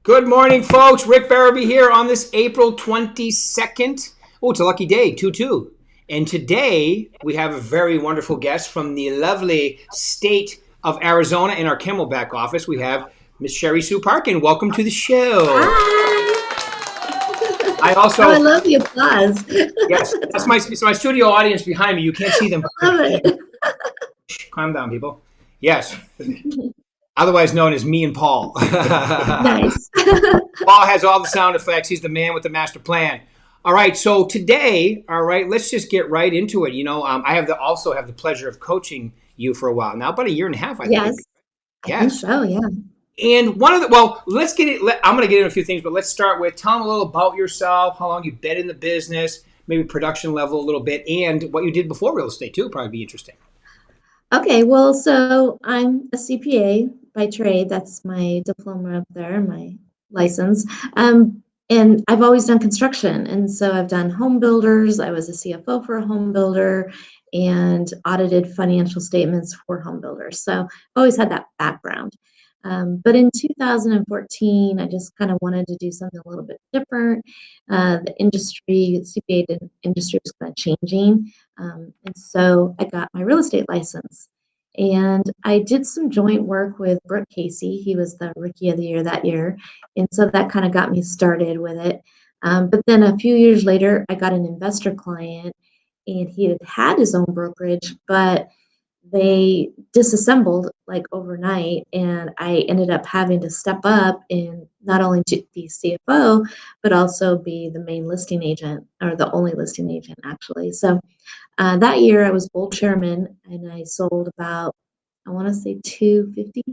Good morning, folks. Rick Berube here on this April 22nd. Oh, it's a lucky day, 2-2. And today we have a very wonderful guest from the lovely state of Arizona in our Camelback office. We have Miss Sherri Parkin. Welcome to the show. Hi. I also. Oh, I love the applause. Yes, that's my studio audience behind me. You can't see them. I love it. Calm down, people. Yes. Otherwise known as me and Paul. Nice. Paul has all the sound effects. He's the man with the master plan. All right, so today, let's just get right into it. I also have the pleasure of coaching you for a while now, about a year and a half, I think. Yes. I think so, yeah. And let's get it. I'm going to get into a few things, but let's start with tell them a little about yourself, how long you've been in the business, maybe production level a little bit, and what you did before real estate too. Probably be interesting. Okay, well, so I'm a CPA by trade. That's my diploma up there, my license. And I've always done construction. And so I've done home builders. I was a CFO for a home builder and audited financial statements for home builders. So I've always had that background. But in 2014, I just kind of wanted to do something a little bit different. The CPA industry was kind of changing. And so I got my real estate license. And I did some joint work with Brooke Casey. He was the Rookie of the Year that year. And so that kind of got me started with it. But then a few years later, I got an investor client, and he had his own brokerage, but they disassembled like overnight, and I ended up having to step up and not only to be CFO, but also be the main listing agent, or the only listing agent actually. So that year I was board chairman, and I sold about, I want to say 250,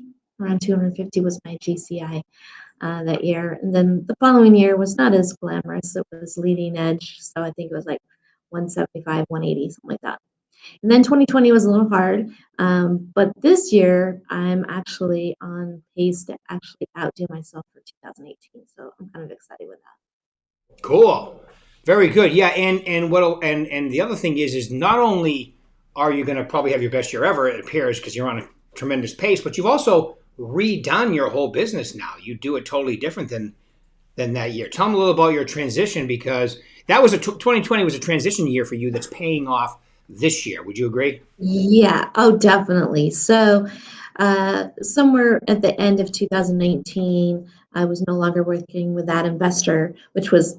around 250 was my GCI that year. And then the following year was not as glamorous. It was leading edge. So I think it was like 175, 180, something like that. And then 2020 was a little hard, but this year I'm actually on pace to actually outdo myself for 2018. So I'm kind of excited with that. Cool, very good. Yeah, and the other thing is not only are you going to probably have your best year ever, it appears, because you're on a tremendous pace, but you've also redone your whole business now. You do it totally different than that year. Tell me a little about your transition, because that was 2020 was a transition year for you that's paying off this year. Would you agree? Yeah, oh, definitely. So somewhere at the end of 2019, I was no longer working with that investor, which was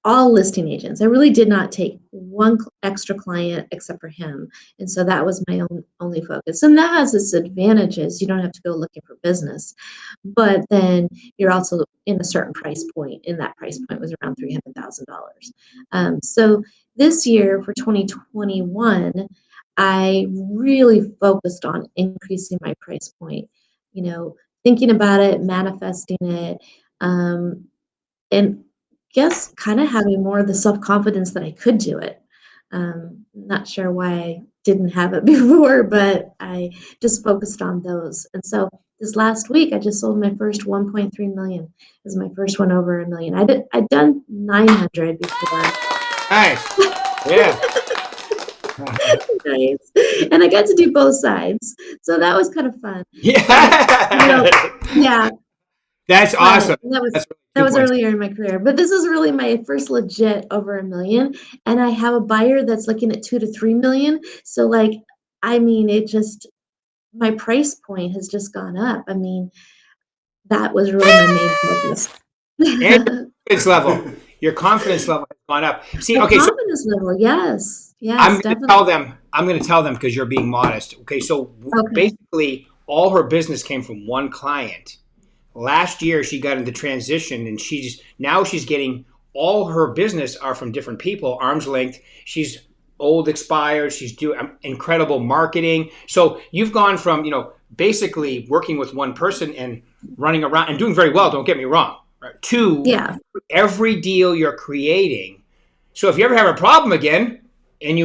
all listing agents. I really did not take one extra client except for him. And so that was my only focus. And that has its advantages. You don't have to go looking for business. But then you're also in a certain price point, and that price point was around $300,000. So this year for 2021, I really focused on increasing my price point, thinking about it, manifesting it, and guess kind of having more of the self-confidence that I could do it. Not sure why I didn't have it before, but I just focused on those. And so this last week, I just sold my first 1.3 million. It was my first one over $1 million. I'd done 900 before. Nice. Yeah. Nice. And I got to do both sides. So that was kind of fun. Yeah. Yeah. That's awesome. That was earlier in my career, but this is really my first legit over $1 million. And I have a buyer that's looking at 2 to 3 million. So my price point has just gone up. I mean, that was really my main focus. And your confidence level has gone up. See, okay, confidence level, yes, I'm going definitely. to tell them because you're being modest. Okay, so basically, all her business came from one client. Last year, she got into transition, and she's getting all her business are from different people, arm's length. She's old expired. She's doing incredible marketing. So you've gone from basically working with one person and running around and doing very well. Don't get me wrong. Right, to every deal you're creating. So if you ever have a problem again, and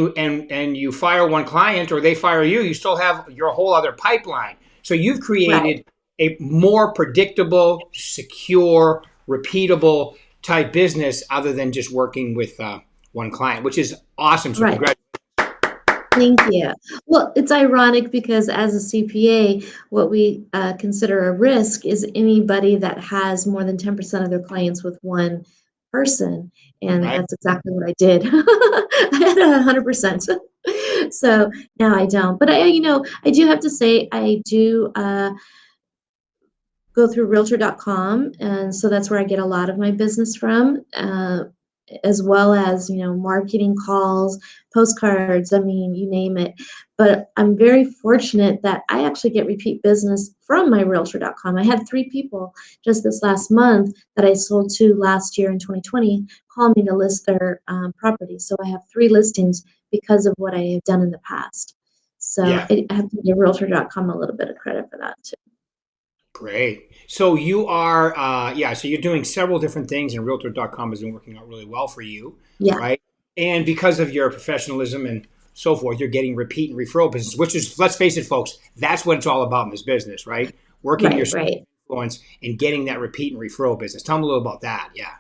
you fire one client or they fire you, you still have your whole other pipeline. So you've created a more predictable, secure, repeatable type business other than just working with one client, which is awesome. So congratulations. Thank you. Well, it's ironic because as a CPA, what we consider a risk is anybody that has more than 10% of their clients with one person. And Right? that's exactly what I did. I had 100%. So now I don't. But I do have to say, I do go through realtor.com, and so that's where I get a lot of my business from, as well as marketing calls, postcards, I mean, you name it. But I'm very fortunate that I actually get repeat business from my realtor.com. I had 3 people just this last month that I sold to last year in 2020 call me to list their property. So I have 3 listings because of what I have done in the past. So Yeah. I have to give realtor.com a little bit of credit for that too. Great. So you are, yeah, so you're doing several different things, and realtor.com has been working out really well for you, Yeah. right? And because of your professionalism and so forth, you're getting repeat and referral business, which is, let's face it, folks, that's what it's all about in this business, right? Working your Right, right. influence and getting that repeat and referral business. Tell me a little about that. Yeah.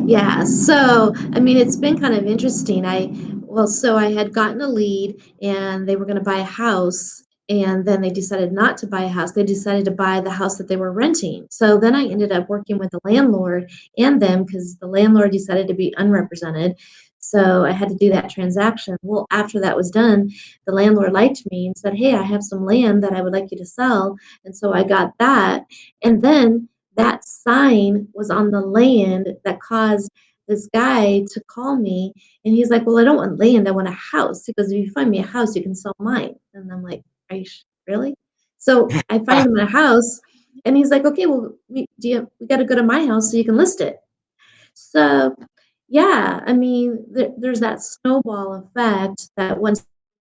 Yeah, so I mean, it's been kind of interesting. So I had gotten a lead and they were going to buy a house, and then they decided not to buy a house. They decided to buy the house that they were renting. So then I ended up working with the landlord and them because the landlord decided to be unrepresented. So I had to do that transaction. Well, after that was done, the landlord liked me and said, "Hey, I have some land that I would like you to sell." And so I got that. And then that sign was on the land that caused this guy to call me, and he's like, "Well, I don't want land, I want a house." He goes, "If you find me a house, you can sell mine." And I'm like, "Are you really?" So I find him a house, and he's like, "Okay, well, we got to go to my house so you can list it." So yeah, I mean, there's that snowball effect that once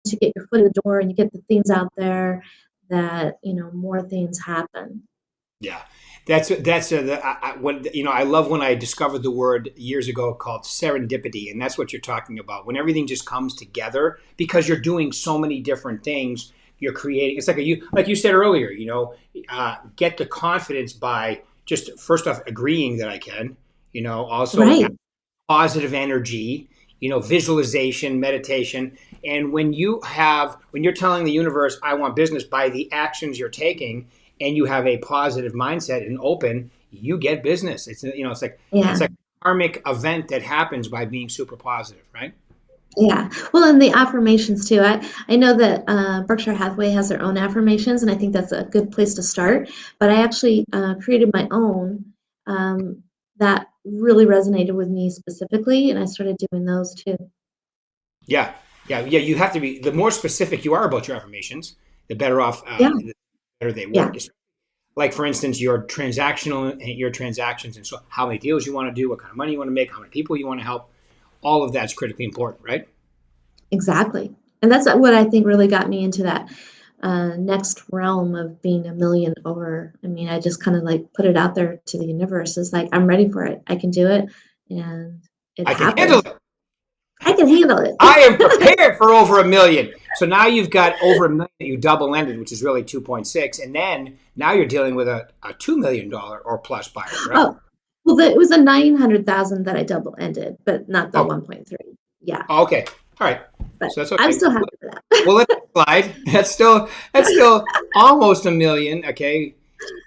you get your foot in the door and you get the things out there, that more things happen. Yeah, what I love when I discovered the word years ago called serendipity, and that's what you're talking about. When everything just comes together because you're doing so many different things, you're creating. It's like like you said earlier. Get the confidence by just first off agreeing that I can. Also Right. positive energy, visualization, meditation. And when you're telling the universe, I want business by the actions you're taking, and you have a positive mindset and open, you get business. It's Yeah. like a karmic event that happens by being super positive, right? Yeah. Well, and the affirmations too. I know that Berkshire Hathaway has their own affirmations, and I think that's a good place to start. But I actually created my own that really resonated with me specifically, and I started doing those too. Yeah. Yeah. You have to be, the more specific you are about your affirmations, the better off, Yeah. the better they Yeah. work. Like for instance, your transactions, and so how many deals you want to do, what kind of money you want to make, how many people you want to help. All of that's critically important, right? Exactly. And that's what I think really got me into that next realm of being a million over. I mean, I just kind of like put it out there to the universe. It's like, I'm ready for it. I can do it. And it I can handle happened. it. I can handle it. I am prepared for over a million. So now you've got over a million that you double ended, which is really 2.6. And then now you're dealing with a $2 million or plus buyer, correct? Oh, well, it was a 900,000 that I double ended, but not the Oh, 1.3. Yeah, okay. All right. but So that's I'm okay. still happy for that. Well, let that slide. That's still almost a million. Okay.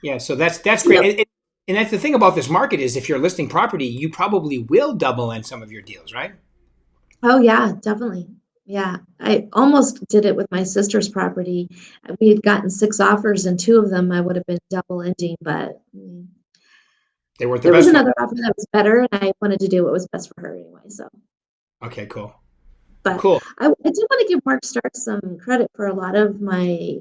Yeah. So that's You great. know, And that's the thing about this market is if you're listing property, you probably will double end some of your deals, right? oh yeah, definitely. Yeah, I almost did it with my sister's property. We had gotten 6 offers, and 2 of them I would have been double ending, but They weren't the there was best one. another offer that was better, and I wanted to do what was best for her anyway. So, Okay. Cool. but Cool. I do want to give Mark Stark some credit for a lot of my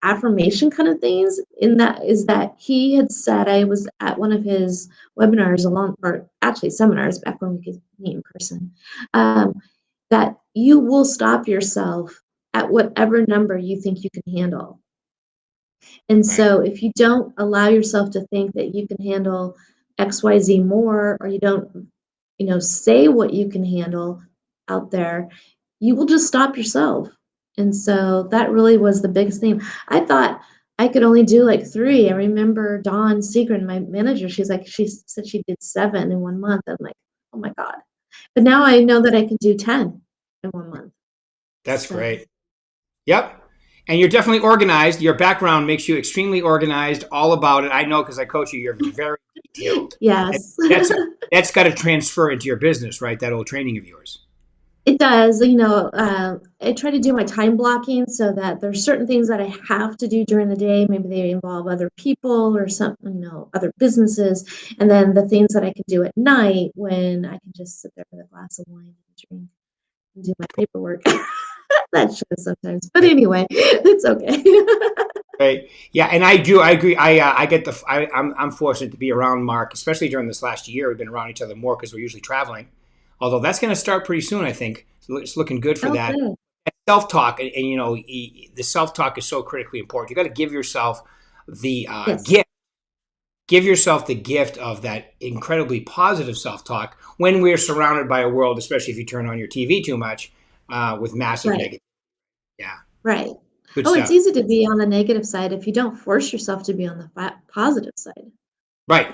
affirmation kind of things. In that is that he had said, I was at one of his webinars along, or actually seminars back when we could meet in person, um, that you will stop yourself at whatever number you think you can handle. And Right. so if you don't allow yourself to think that you can handle XYZ more, or you don't, say what you can handle out there, you will just stop yourself. And so that really was the biggest thing. I thought I could only do like 3. I remember Dawn Segrin, my manager, she said she did 7 in 1 month. I'm like, oh my God. But now I know that I can do 10 in 1 month. That's So great. Yep. And you're definitely organized. Your background makes you extremely organized, all about it. I know because I coach you, you're very detailed. And yes. that's got to transfer into your business, right? That old training of yours. It does, I try to do my time blocking so that there's certain things that I have to do during the day. Maybe they involve other people or something, other businesses. And then the things that I can do at night when I can just sit there with a glass of wine and drink and do my paperwork. That shows sometimes. But Right. anyway, it's okay. Right. Yeah, and I do. I agree. I get the. I'm fortunate to be around Mark, especially during this last year. We've been around each other more because we're usually traveling. Although that's going to start pretty soon, I think. It's looking good for Oh, that. good. Self talk, and the self talk is so critically important. You got to give yourself the Yes. gift. Give yourself the gift of that incredibly positive self talk when we're surrounded by a world, especially if you turn on your TV too much, with massive Right. negative. Yeah, Right. good Oh, it's stuff. easy to be on the negative side if you don't force yourself to be on the positive side. Right.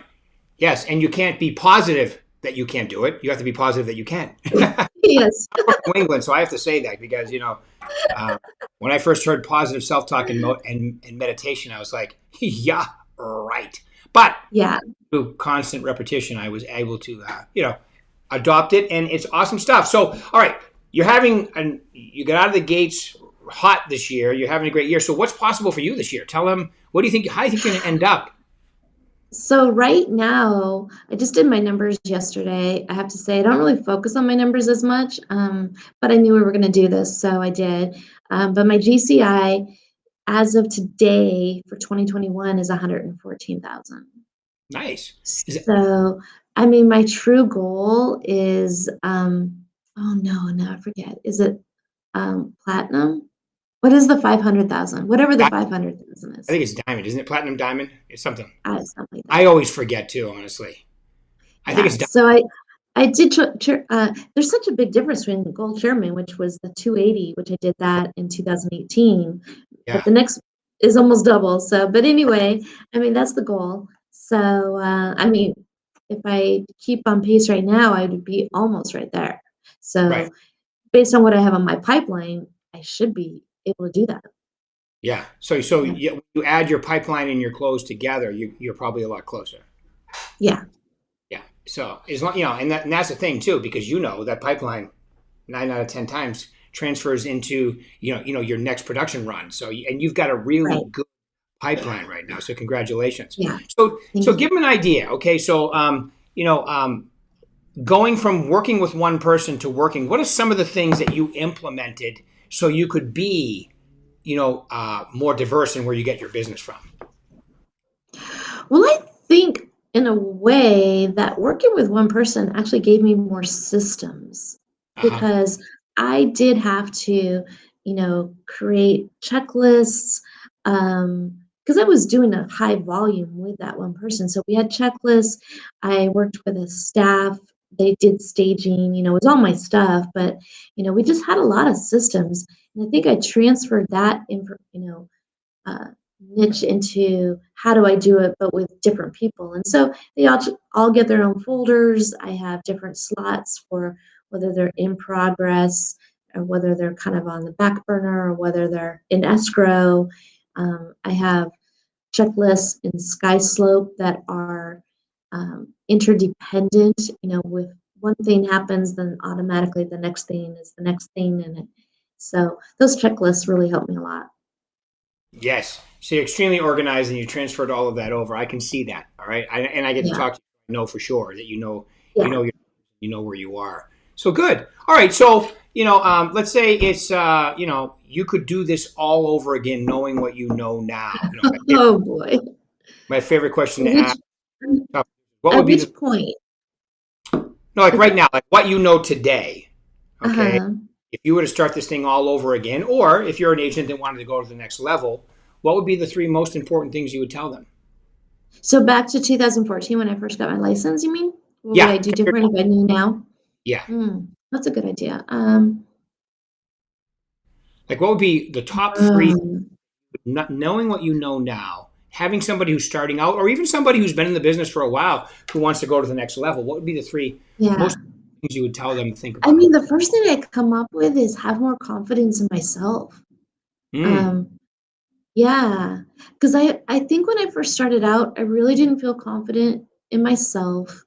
Yes, and you can't be positive that you can't do it. You have to be positive that you can. I'm Yes. from New England, so I have to say that because uh, when I first heard positive self talk and meditation, I was like, yeah, right. But Yeah. through constant repetition, I was able to adopt it, and it's awesome stuff. So, all right, you got out of the gates hot this year. You're having a great year. So, what's possible for you this year? Tell them what do you think? How do you think you're going to end up? So right now, I just did my numbers yesterday. I have to say, I don't really focus on my numbers as much, but I knew we were going to do this, so I did. But my GCI as of today for 2021 is 114,000. Nice. Is it So, I mean, my true goal is, oh no, no, I forget. Is it platinum? What is the 500,000? Whatever the I 500,000 is, think it's diamond, isn't it? Platinum diamond? It's something. something like I that. always forget too, honestly. I think Yeah, it's so I did there's such a big difference between Gold Chairman, which was the 280, which I did that in 2018, but yeah, the next is almost double. So, but anyway, I mean, that's the goal. So, I mean, if I keep on pace right now, I would be almost right there. right. So, based on what I have on my pipeline, I should be able to do that. Yeah. So Yeah. you add your pipeline and your close together, you're probably a lot closer. Yeah. Yeah. So as long and that's the thing too, because that pipeline 9 out of 10 times transfers into your next production run. So and you've got a really Right. good pipeline right now. So congratulations. Yeah. So Thank give you. them an idea. Okay. So going from working with one person to working, what are some of the things that you implemented so you could be more diverse in where you get your business from? Well, I think in a way that working with one person actually gave me more systems Uh-huh. because I did have to, create checklists because I was doing a high volume with that one person. So we had checklists. I worked with a staff. They did staging, it was all my stuff, but we just had a lot of systems. And I think I transferred that uh, niche into how do I do it, but with different people. And so they all get their own folders. I have different slots for whether they're in progress or whether they're kind of on the back burner or whether they're in escrow. I have checklists in SkySlope that are interdependent. With one thing happens, then automatically the next thing is the next thing. So those checklists really help me a lot. Yes. So you're extremely organized and you transferred all of that over. I can see that. All right. And I get to Yeah. talk to you. I know for sure that you Yeah. know, your, you know where you are. So good. All right. So, let's say it's, you could do this all over again, knowing what you know now. Oh boy. My favorite question to Which ask, what at would be the, which point? no, like If right now, like what you know today. Okay. uh If you were to start this thing all over again, or if you're an agent that wanted to go to the next level, what would be the three most important things you would tell them? So back to 2014 when I first got my license, you mean? What would Yeah. I do different if I knew now? Yeah. That's a good idea. Like, what would be the top three, Um, not knowing what you know now, having somebody who's starting out, or even somebody who's been in the business for a while who wants to go to the next level? What would be the three yeah. most? things you would tell them to think I about? mean, the first thing I come up with is have more confidence in myself. Mm, Um, yeah, because I think when I first started out, I really didn't feel confident in myself.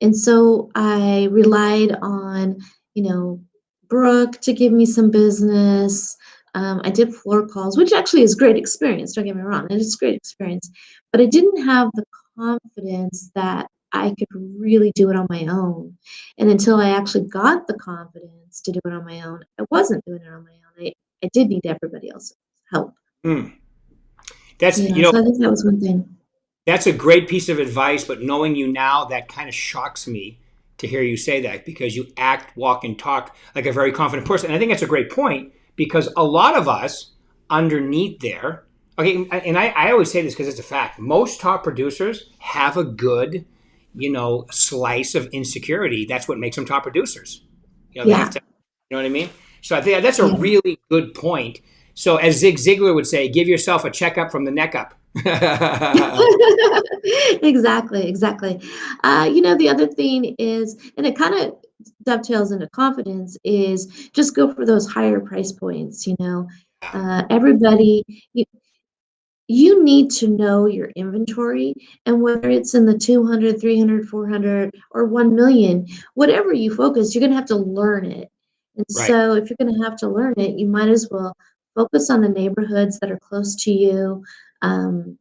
And so I relied on, you know, Brooke to give me some business. I did floor calls, which actually is great experience. Don't get me wrong, it is great experience. But I didn't have the confidence that I could really do it on my own. And until I actually got the confidence to do it on my own, I wasn't doing it on my own. I did need everybody else's help. mm. That's, You know, so I think that was one thing. that's a great piece of advice, but knowing you now, that kind of shocks me to hear you say that because you act, walk, and talk like a very confident person. And I think that's a great point because a lot of us underneath there, okay, and I always say this because it's a fact. Most top producers have a good, slice of insecurity. That's what makes them top producers. They have Yeah, to, you know what I mean? So I think that's a yeah. really good point. So as Zig Ziglar would say, give yourself a checkup from the neck up. Exactly, exactly. The other thing is, and it kind of dovetails into confidence, is just go for those higher price points. Yeah, Everybody, you need to know your inventory, and whether it's in the 200, 300, 400, or 1 million, whatever you focus, you're going to have to learn it. And right, so if you're going to have to learn it, you might as well focus on the neighborhoods that are close to you. Um,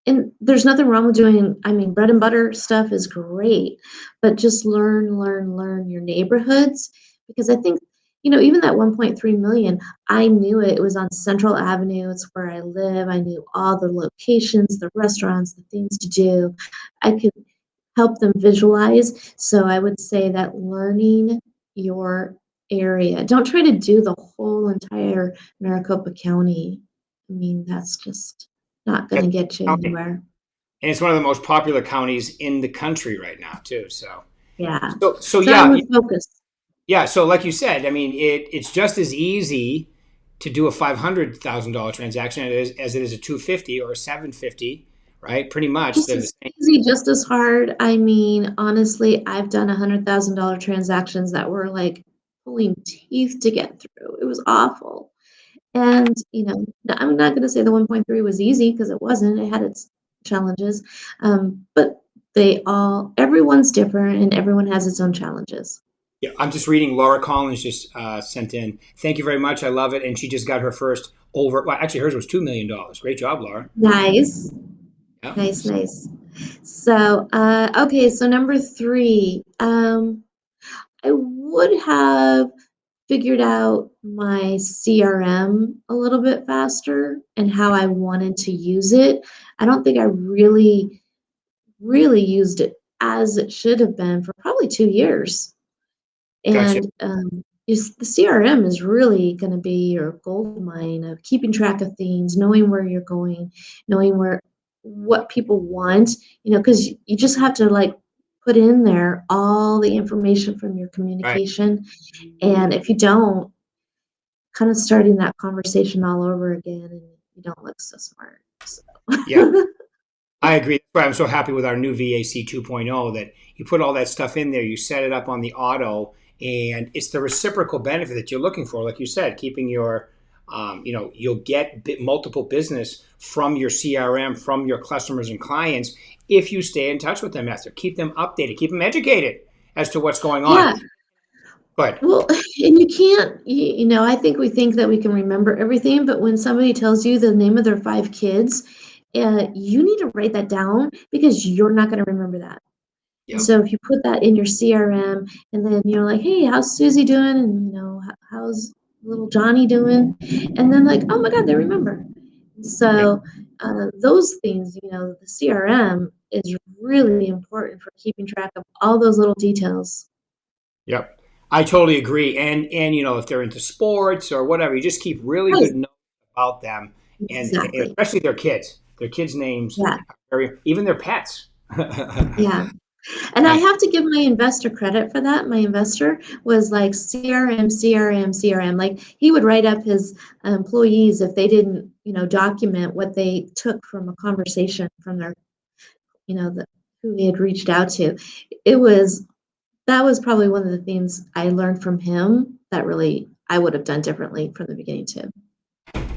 and there's nothing wrong with doing, I mean, bread and butter stuff is great, but just learn your neighborhoods, because I think, even that 1.3 million, I knew it. It was on Central Avenue. It's where I live. I knew all the locations, the restaurants, the things to do. I could help them visualize. So I would say that learning your area. Don't try to do the whole entire Maricopa County. I mean, that's just not going that's to get you counting, anywhere. and it's one of the most popular counties in the country right now too. So, Yeah. so So I yeah, would focus. yeah. So like you said, I mean, it's just as easy to do a $500,000 transaction as it is a 250 or a 750, right? Pretty much, Just they're the as same. easy, just as hard. I mean, honestly, I've done $100,000 transactions that were like pulling teeth to get through. It was awful. And, I'm not going to say the 1.3 was easy because it wasn't. It had its challenges. But everyone's different and everyone has its own challenges. Yeah, I'm just reading. Laura Collins just sent in. Thank you very much. I love it, and she just got her first over. Well, actually, hers was $2 million. Great job, Laura. Nice, Yeah. nice, nice. So, okay, so number three, I would have figured out my CRM a little bit faster and how I wanted to use it. I don't think I really used it as it should have been for probably 2 years. Gotcha. And, the CRM is really gonna be your gold mine of keeping track of things, knowing where you're going, knowing what people want, because you just have to, like, put in there all the information from your Right. communication, and if you don't, kinda starting that conversation all over again, and you don't look so smart, so Yeah. I agree. That's why I'm so happy with our new VAC 2.0 that you put all that stuff in there, you set it up on the auto, and it's the reciprocal benefit that you're looking for. Like you said, keeping your, you'll get multiple business from your CRM, from your customers and clients if you stay in touch with them, Esther. Keep them updated, keep them educated as to what's going on. Yeah. But Well, and you can't, I think we think that we can remember everything, but when somebody tells you the name of their 5 kids, you need to write that down because you're not going to remember that. And yeah, so if you put that in your CRM and then you're like, hey, how's Susie doing? And, how's little Johnny doing? And then like, oh my God, they remember. yeah, So those things, the CRM is really important for keeping track of all those little details. yeah. I totally agree. And if they're into sports or whatever, you just keep really Right. good notes about them, and Exactly. especially their kids. Their kids' names, Yeah. even their pets. Yeah. And I And have to give my investor credit for that. My investor was like CRM, CRM, CRM. Like he would write up his employees if they didn't, document what they took from a conversation from their, who he had reached out to. It was that was probably one of the things I learned from him that really I would have done differently from the beginning too.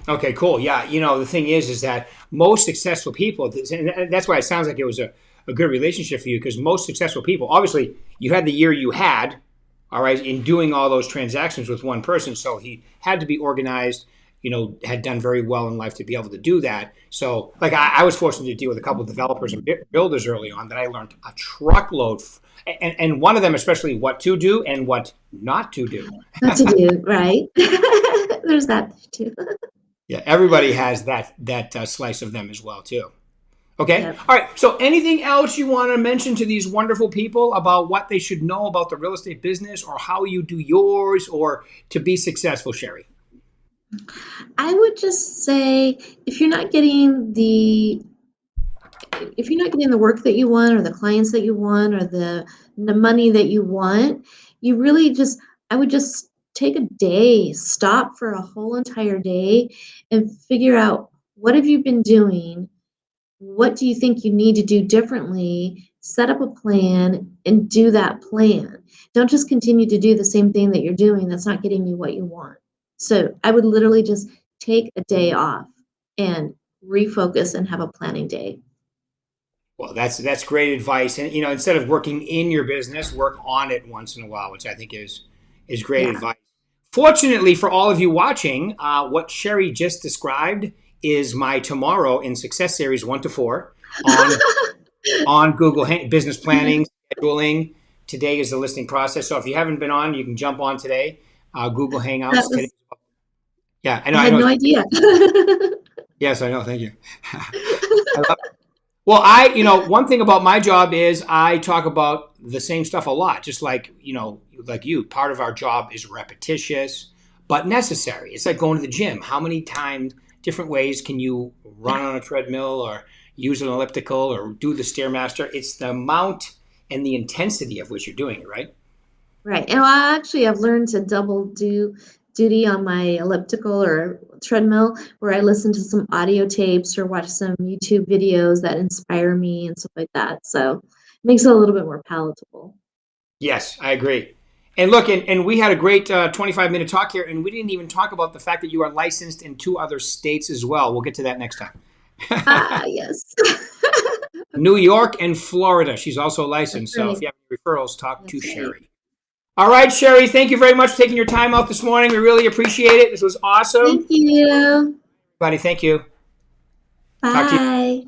Okay, cool. Yeah, the thing is that most successful people, and that's why it sounds like it was a good relationship for you, because most successful people, obviously, you had the year you had, all right, in doing all those transactions with one person. So he had to be organized, had done very well in life to be able to do that. So, like, I was fortunate to deal with a couple of developers and builders early on that I learned a truckload, and one of them, especially what to do and what not to do. What to do, right? There's that too. Yeah, everybody has that slice of them as well too. Okay. Yep. All right. So anything else you want to mention to these wonderful people about what they should know about the real estate business, or how you do yours, or to be successful, Sherri? I would just say if you're not getting the work that you want or the clients that you want or the money that you want, you really just I would just take a day, stop for a whole entire day and figure out what have you been doing? What do you think you need to do differently? Set up a plan and do that plan. Don't just continue to do the same thing that you're doing that's not getting you what you want. So I would literally just take a day off and refocus and have a planning day. Well, that's great advice. And instead of working in your business, work on it once in a while, which I think is great Yeah. advice. Fortunately for all of you watching, what Sherri just described is my tomorrow in Success Series 1 to 4 on on Google Business Planning, scheduling. Today is the listing process. So if you haven't been on, you can jump on today. Google That Hangouts today. was Yeah, I know. I I had know. no idea. Yes, I know. Thank you. I love Well, one thing about my job is I talk about the same stuff a lot, just like you. Part of our job is repetitious, but necessary. It's like going to the gym. How many times, different ways can you run on a treadmill or use an elliptical or do the Stairmaster? It's the amount and the intensity of which you're doing it, right? Right. And I actually have learned to double duty on my elliptical or treadmill where I listen to some audio tapes or watch some YouTube videos that inspire me and stuff like that. So it makes it a little bit more palatable. Yes, I agree. And look, and we had a great 25-minute talk here, and we didn't even talk about the fact that you are licensed in 2 other states as well. We'll get to that next time. Ah, yes. New York and Florida. She's also That's licensed. So if right. you have any referrals, talk to That's right. Sherri. All right, Sherri, thank you very much for taking your time out this morning. We really appreciate it. This was awesome. Thank you. Buddy, thank you. Talk to you Bye.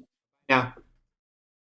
now.